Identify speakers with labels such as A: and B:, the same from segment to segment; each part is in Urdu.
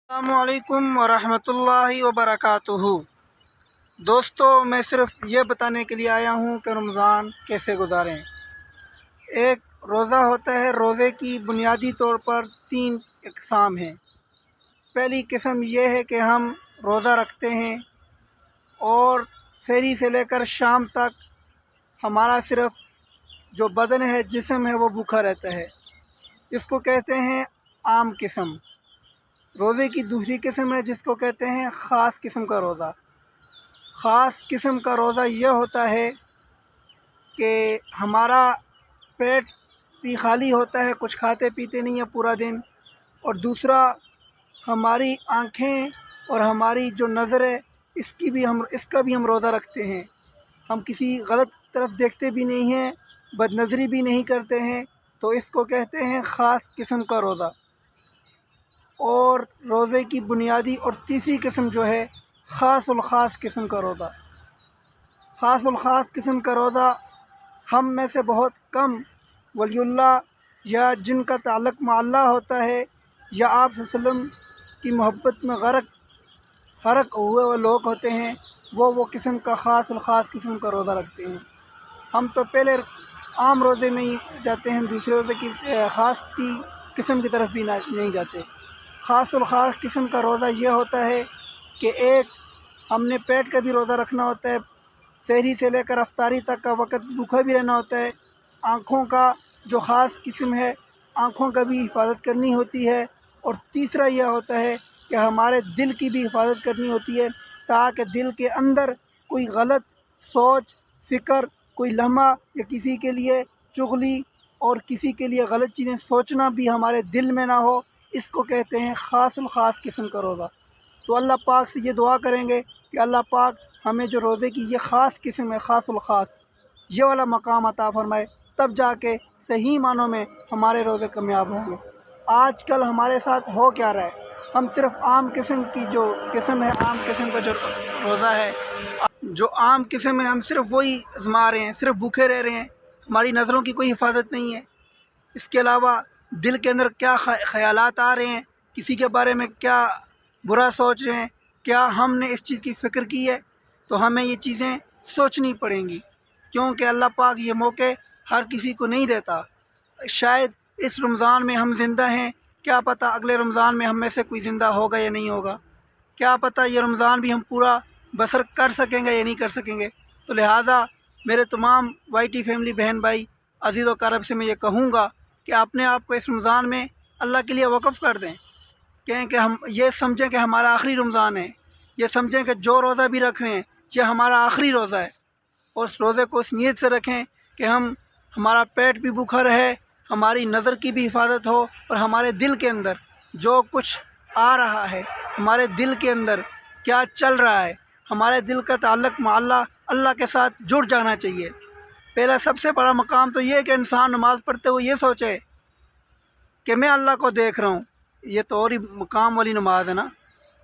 A: السلام علیکم ورحمۃ اللہ وبرکاتہ۔ دوستو، میں صرف یہ بتانے کے لیے آیا ہوں کہ رمضان کیسے گزاریں۔ ایک روزہ ہوتا ہے۔ روزے کی بنیادی طور پر 3 اقسام ہیں۔ پہلی قسم یہ ہے کہ ہم روزہ رکھتے ہیں اور سحری سے لے کر شام تک ہمارا صرف جو بدن ہے، جسم ہے، وہ بھوکا رہتا ہے۔ اس کو کہتے ہیں عام قسم۔ روزے کی دوسری قسم ہے جس کو کہتے ہیں خاص قسم کا روزہ۔ خاص قسم کا روزہ یہ ہوتا ہے کہ ہمارا پیٹ بھی خالی ہوتا ہے، کچھ کھاتے پیتے نہیں ہیں پورا دن، اور دوسرا ہماری آنکھیں اور ہماری جو نظر ہے اس کا بھی ہم روزہ رکھتے ہیں۔ ہم کسی غلط طرف دیکھتے بھی نہیں ہیں، بد نظری بھی نہیں کرتے ہیں، تو اس کو کہتے ہیں خاص قسم کا روزہ۔ اور روزے کی بنیادی اور تیسری قسم جو ہے خاص الخاص قسم کا روزہ۔ خاص الخاص قسم کا روزہ ہم میں سے بہت کم ولی اللہ یا جن کا تعلق مع اللہ ہوتا ہے یا آپ صلی اللہ علیہ وسلم کی محبت میں غرق ہوئے وہ لوگ ہوتے ہیں، وہ قسم کا خاص الخاص قسم کا روزہ رکھتے ہیں۔ ہم تو پہلے عام روزے میں ہی جاتے ہیں، ہم دوسرے روزے کی خاص کی قسم کی طرف بھی نہیں جاتے۔ خاص الخاص قسم کا روزہ یہ ہوتا ہے کہ ایک ہم نے پیٹ کا بھی روزہ رکھنا ہوتا ہے، سحری سے لے کر افطاری تک کا وقت بھوکا بھی رہنا ہوتا ہے۔ آنکھوں کا جو خاص قسم ہے، آنکھوں کا بھی حفاظت کرنی ہوتی ہے۔ اور تیسرا یہ ہوتا ہے کہ ہمارے دل کی بھی حفاظت کرنی ہوتی ہے، تاکہ دل کے اندر کوئی غلط سوچ فکر، کوئی لمحہ یا کسی کے لیے چغلی اور کسی کے لیے غلط چیزیں سوچنا بھی ہمارے دل میں نہ ہو۔ اس کو کہتے ہیں خاص الخاص قسم کا روزہ۔ تو اللہ پاک سے یہ دعا کریں گے کہ اللہ پاک ہمیں جو روزے کی یہ خاص قسم ہے، خاص الخاص، یہ والا مقام عطا فرمائے، تب جا کے صحیح معنوں میں ہمارے روزے کامیاب ہوں گے۔ آج کل ہمارے ساتھ ہو کیا رہا ہے، ہم صرف عام قسم کی جو قسم ہے، عام قسم کا جو روزہ ہے، جو عام قسم ہے، ہم صرف وہی آزما رہے ہیں، صرف بھوکے رہ رہے ہیں۔ ہماری نظروں کی کوئی حفاظت نہیں ہے۔ اس کے علاوہ دل کے اندر کیا خیالات آ رہے ہیں، کسی کے بارے میں کیا برا سوچ رہے ہیں، کیا ہم نے اس چیز کی فکر کی ہے، تو ہمیں یہ چیزیں سوچنی پڑیں گی، کیونکہ اللہ پاک یہ موقع ہر کسی کو نہیں دیتا۔ شاید اس رمضان میں ہم زندہ ہیں، کیا پتہ اگلے رمضان میں ہم میں سے کوئی زندہ ہوگا یا نہیں ہوگا، کیا پتہ یہ رمضان بھی ہم پورا بسر کر سکیں گے یا نہیں کر سکیں گے۔ تو لہٰذا میرے تمام وائی ٹی فیملی بہن بھائی عزیز و اقارب سے میں یہ کہوں گا کہ اپنے آپ کو اس رمضان میں اللہ کے لیے وقف کر دیں، کہ ہم یہ سمجھیں کہ ہمارا آخری رمضان ہے، یہ سمجھیں کہ جو روزہ بھی رکھ رہے ہیں یہ ہمارا آخری روزہ ہے، اور اس روزے کو اس نیت سے رکھیں کہ ہمارا پیٹ بھی بھوکا رہے، ہماری نظر کی بھی حفاظت ہو، اور ہمارے دل کے اندر جو کچھ آ رہا ہے، ہمارے دل کے اندر کیا چل رہا ہے، ہمارے دل کا تعلق مع اللہ کے ساتھ جڑ جانا چاہیے۔ پہلا سب سے بڑا مقام تو یہ ہے کہ انسان نماز پڑھتے ہوئے یہ سوچے کہ میں اللہ کو دیکھ رہا ہوں، یہ تو اور ہی مقام والی نماز ہے نا۔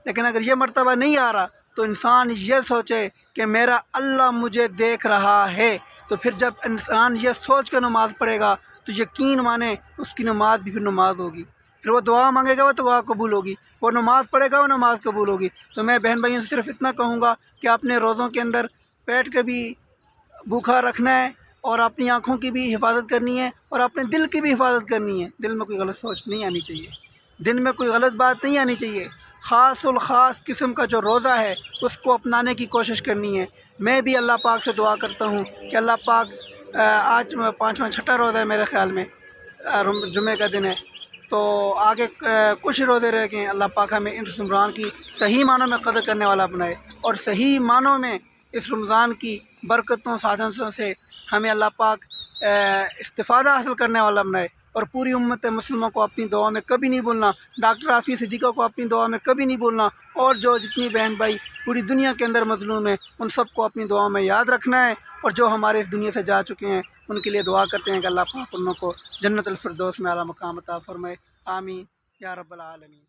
A: لیکن اگر یہ مرتبہ نہیں آ رہا تو انسان یہ سوچے کہ میرا اللہ مجھے دیکھ رہا ہے، تو پھر جب انسان یہ سوچ کر نماز پڑھے گا تو یقین مانے اس کی نماز بھی پھر نماز ہوگی، پھر وہ دعا مانگے گا وہ دعا قبول ہوگی، وہ نماز پڑھے گا وہ نماز قبول ہوگی۔ تو میں بہن بھائیوں سے صرف اتنا کہوں گا کہ اپنے روزوں کے اندر پیٹ کے بھی بھوکا رکھنا ہے، اور اپنی آنکھوں کی بھی حفاظت کرنی ہے، اور اپنے دل کی بھی حفاظت کرنی ہے۔ دل میں کوئی غلط سوچ نہیں آنی چاہیے، دل میں کوئی غلط بات نہیں آنی چاہیے۔ خاص الخاص قسم کا جو روزہ ہے اس کو اپنانے کی کوشش کرنی ہے۔ میں بھی اللہ پاک سے دعا کرتا ہوں کہ اللہ پاک، آج 5واں 6ٹھا روزہ ہے میرے خیال میں، جمعہ کا دن ہے، تو آگے کچھ روزے رہ گئے ہیں۔ اللہ پاک ہمیں اس رمضان کی صحیح معنوں میں قدر کرنے والا بنائے، اور صحیح معنوں میں اس رمضان کی برکتوں سعادتوں سے ہمیں اللہ پاک استفادہ حاصل کرنے والا بنائے، اور پوری امت مسلموں کو اپنی دعا میں کبھی نہیں بھولنا، ڈاکٹر عافیہ صدیقہ کو اپنی دعا میں کبھی نہیں بھولنا، اور جو جتنی بہن بھائی پوری دنیا کے اندر مظلوم ہیں ان سب کو اپنی دعا میں یاد رکھنا ہے، اور جو ہمارے اس دنیا سے جا چکے ہیں ان کے لیے دعا کرتے ہیں کہ اللہ پاک ان کو جنت الفردوس میں اعلیٰ مقام عطا فرمائے۔ آمین یا رب العالمین۔